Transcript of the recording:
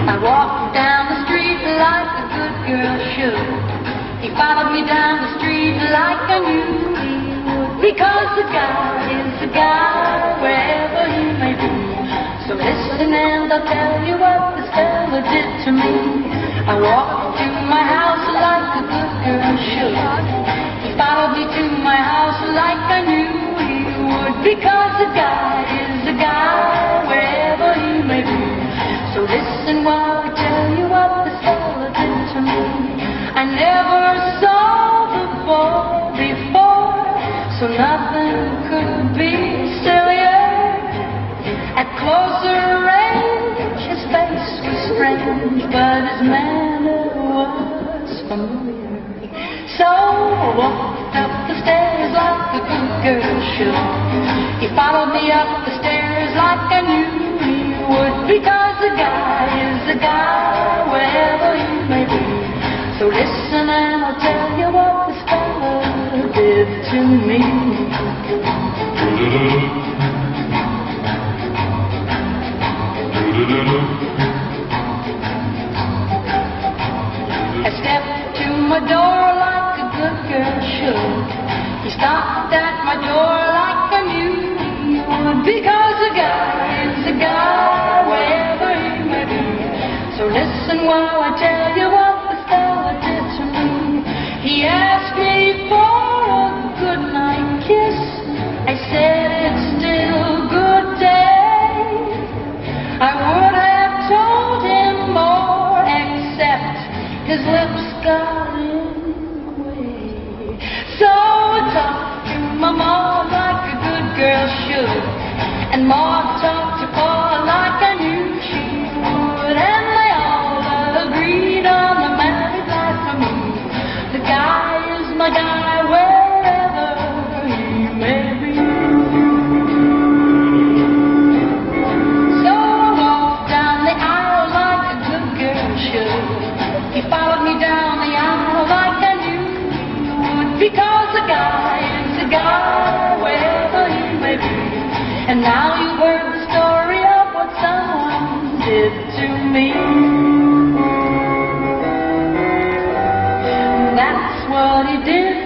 I walked down the street like a good girl should. He followed me down the street like I knew he would. Because a guy is a guy wherever he may be. So listen and I'll tell you what this fella did to me. I walked to my house like a good girl should. He followed me to my house like I knew he would. Because a guy is a guy wherever he may be. So listen while I tell you what this fella did to me. I never saw the boy before, so nothing could be sillier. At closer range, his face was strange, but his manner was familiar. So I walked up the stairs like a good girl should. He followed me up the stairs like I knew he would. Because a guy is a guy wherever he may be. So listen and I'll tell you what this fella did to me. I stepped to my door like a good girl should. He stopped at my door like I knew he would. Because a guy is a guy wherever he may be. So listen while I tell you what this fella did to me. He asked me for a good night kiss. I said it's still good day. I would have told him more, except his lips got in the way. So I talked to my mom like a good girl should, and Mom talked to Pa like I knew she would. And they all agreed on the married life for me. The guy is my guy wherever he may be. So I walked down the aisle like a good girl should. He followed me down the aisle like I knew he would. Because a guy is a guy wherever he may be. And now you've heard the story of what someone did to me. That's what he did